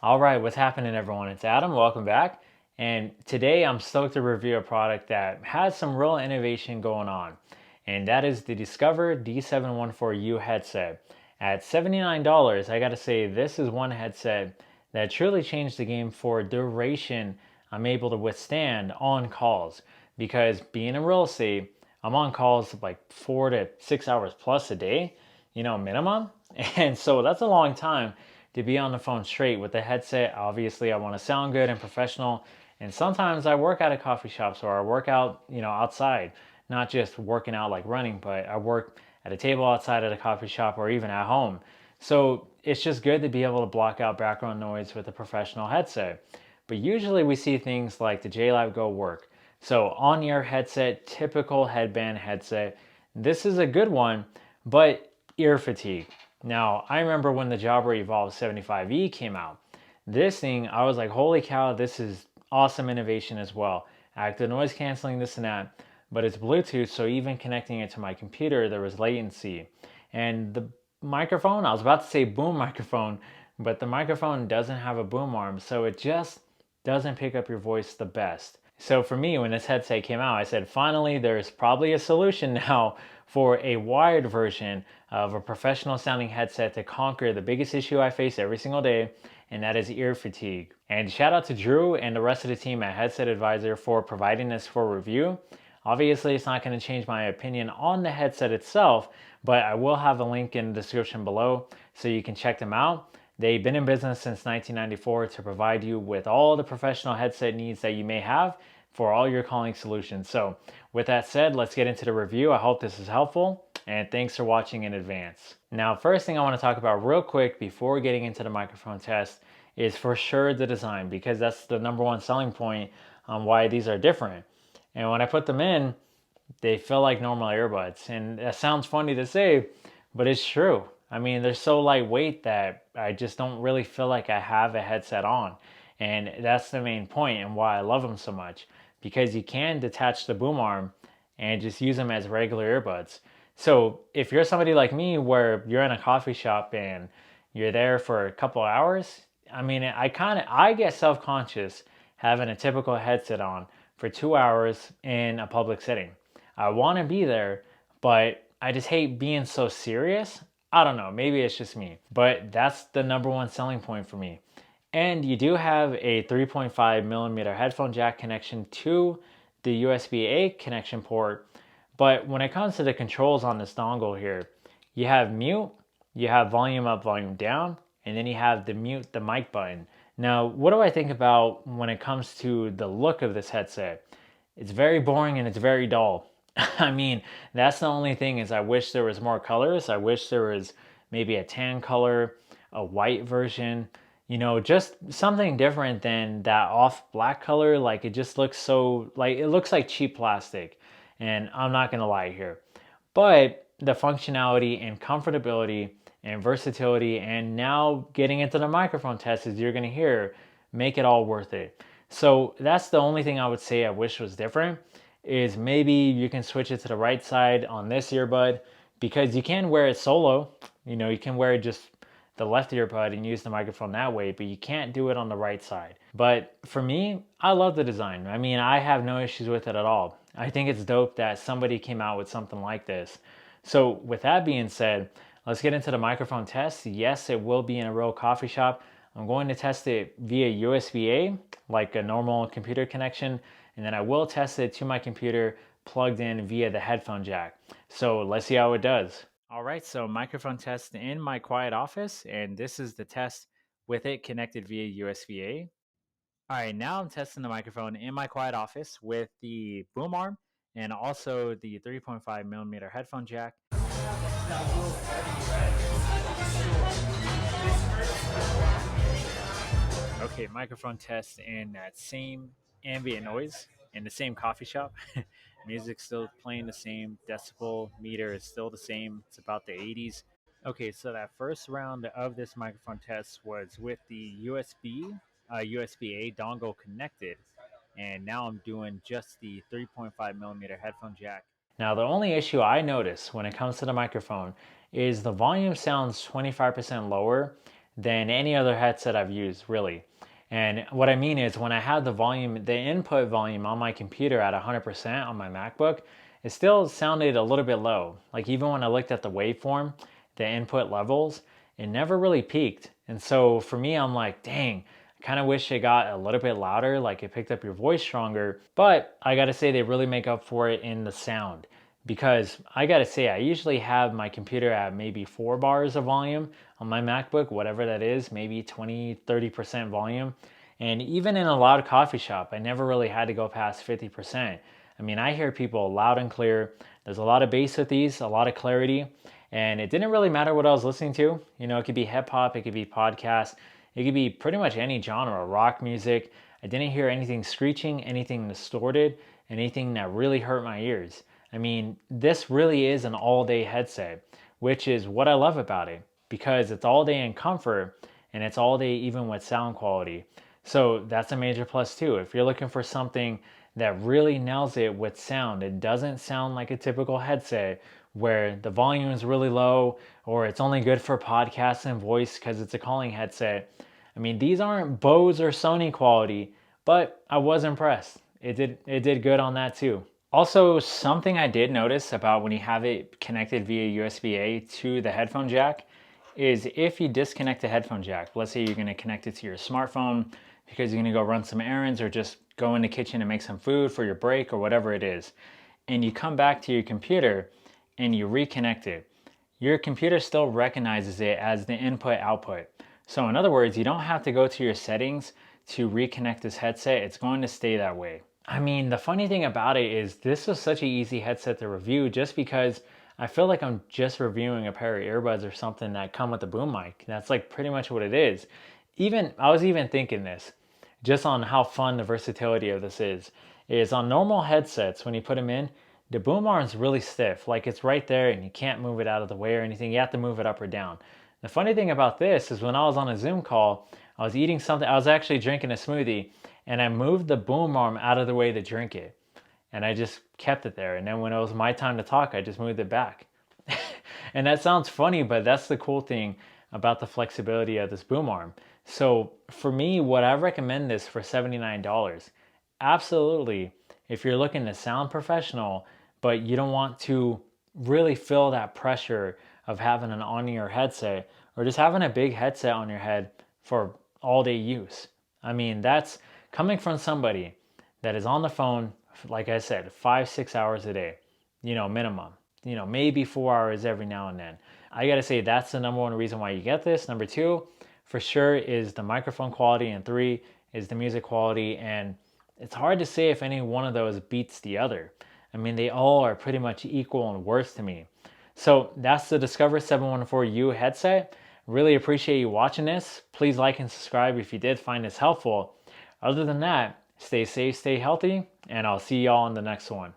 All right, what's happening, everyone? It's Adam. Welcome back. And today I'm stoked to review a product that has some real innovation going on, and that is the Discover D714U headset. At $79, I gotta say, this is one headset that truly changed the game for duration I'm able to withstand on calls. Because being in real estate, I'm on calls like 4 to 6 hours plus a day, minimum. And so that's a long time to be on the phone straight with the headset. Obviously, I want to sound good and professional. And sometimes I work at a coffee shop, so I work out, outside, not just working out like running, but I work at a table outside at a coffee shop or even at home. So it's just good to be able to block out background noise with a professional headset. But usually we see things like the JLab Go work. So on-ear headset, typical headband headset. This is a good one, but ear fatigue. Now, I remember when the Jabra Evolve 75E came out. This thing, I was like, holy cow, this is awesome innovation as well. Active noise canceling, this and that, but it's Bluetooth, so even connecting it to my computer, there was latency. And the microphone, I was about to say boom microphone, but the microphone doesn't have a boom arm, so it just doesn't pick up your voice the best. So for me, when this headset came out, I said, finally, there's probably a solution now for a wired version of a professional sounding headset to conquer the biggest issue I face every single day, and that is ear fatigue. And shout out to Drew and the rest of the team at Headset Advisor for providing this for review. Obviously, it's not going to change my opinion on the headset itself, but I will have a link in the description below so you can check them out. They've been in business since 1994 to provide you with all the professional headset needs that you may have for all your calling solutions. So with that said, let's get into the review. I hope this is helpful, and thanks for watching in advance. Now, first thing I want to talk about real quick before getting into the microphone test is for sure the design, because that's the number one selling point on why these are different. And when I put them in, they feel like normal earbuds. And that sounds funny to say, but it's true. I mean, they're so lightweight that I just don't really feel like I have a headset on. And that's the main point and why I love them so much, because you can detach the boom arm and just use them as regular earbuds. So if you're somebody like me where you're in a coffee shop and you're there for a couple hours, I mean, I get self-conscious having a typical headset on for 2 hours in a public setting. I want to be there, but I just hate being so serious. I don't know, maybe it's just me, but that's the number one selling point for me. And you do have a 3.5 millimeter headphone jack connection to the USB-A connection port. But when it comes to the controls on this dongle here, you have mute, you have volume up, volume down, and then you have the mute the mic button. Now, what do I think about when it comes to the look of this headset? It's very boring and it's very dull. I mean, that's the only thing is I wish there was more colors. I wish there was maybe a tan color, a white version, just something different than that off black color. Like it just looks so, like it looks like cheap plastic. And I'm not gonna lie here. But the functionality and comfortability and versatility and now getting into the microphone test as you're gonna hear, make it all worth it. So that's the only thing I would say I wish was different is maybe you can switch it to the right side on this earbud, because you can wear it solo. You can wear just the left earbud and use the microphone that way, but you can't do it on the right side. But for me, I love the design. I mean, I have no issues with it at all. I think it's dope that somebody came out with something like this. So with that being said, let's get into the microphone test. Yes, it will be in a real coffee shop. I'm going to test it via USB-A, like a normal computer connection, and then I will test it to my computer plugged in via the headphone jack. So let's see how it does. All right, so microphone test in my quiet office, and this is the test with it connected via USB-A. All right, now I'm testing the microphone in my quiet office with the boom arm and also the 3.5 millimeter headphone jack. Okay, microphone test in that same ambient noise in the same coffee shop. Music's still playing the same, decibel meter is still the same. It's about the 80s. Okay, so that first round of this microphone test was with the USB-A dongle connected, and now I'm doing just the 3.5 millimeter headphone jack. Now, the only issue I notice when it comes to the microphone is the volume sounds 25% lower than any other headset I've used, really. And what I mean is when I had the volume, the input volume on my computer at 100% on my MacBook, it still sounded a little bit low. Like even when I looked at the waveform, the input levels, it never really peaked. And so for me, I'm like, dang, I kind of wish it got a little bit louder, like it picked up your voice stronger. But I gotta say, they really make up for it in the sound. Because I gotta say, I usually have my computer at maybe 4 bars of volume on my MacBook, whatever that is, maybe 20-30% volume. And even in a loud coffee shop, I never really had to go past 50%. I mean, I hear people loud and clear. There's a lot of bass with these, a lot of clarity, and it didn't really matter what I was listening to. You know, it could be hip hop, it could be podcast, it could be pretty much any genre, rock music. I didn't hear anything screeching, anything distorted, anything that really hurt my ears. I mean, this really is an all-day headset, which is what I love about it because it's all day in comfort and it's all day even with sound quality. So that's a major plus too. If you're looking for something that really nails it with sound, it doesn't sound like a typical headset where the volume is really low or it's only good for podcasts and voice because it's a calling headset. I mean, these aren't Bose or Sony quality, but I was impressed. It did good on that too. Also, something I did notice about when you have it connected via USB-A to the headphone jack is if you disconnect the headphone jack, let's say you're going to connect it to your smartphone because you're going to go run some errands or just go in the kitchen and make some food for your break or whatever it is, and you come back to your computer and you reconnect it, your computer still recognizes it as the input output. So in other words, you don't have to go to your settings to reconnect this headset. It's going to stay that way. I mean, the funny thing about it is this was such an easy headset to review just because I feel like I'm just reviewing a pair of earbuds or something that come with a boom mic. That's like pretty much what it is. I was even thinking this, just on how fun the versatility of this is on normal headsets, when you put them in, the boom arm's really stiff, like it's right there and you can't move it out of the way or anything. You have to move it up or down. The funny thing about this is when I was on a Zoom call, I was eating something, I was actually drinking a smoothie, and I moved the boom arm out of the way to drink it. And I just kept it there. And then when it was my time to talk, I just moved it back. And that sounds funny, but that's the cool thing about the flexibility of this boom arm. So for me, would I recommend this for $79? Absolutely. If you're looking to sound professional, but you don't want to really feel that pressure of having an on-ear headset or just having a big headset on your head for all-day use. I mean, that's coming from somebody that is on the phone, like I said, 5-6 hours a day, minimum, maybe 4 hours every now and then. I gotta say, that's the number one reason why you get this. Number two, for sure, is the microphone quality, and three is the music quality. And it's hard to say if any one of those beats the other. I mean, they all are pretty much equal in worth to me. So that's the Discover D714U headset. Really appreciate you watching this. Please like and subscribe if you did find this helpful. Other than that, stay safe, stay healthy, and I'll see y'all in the next one.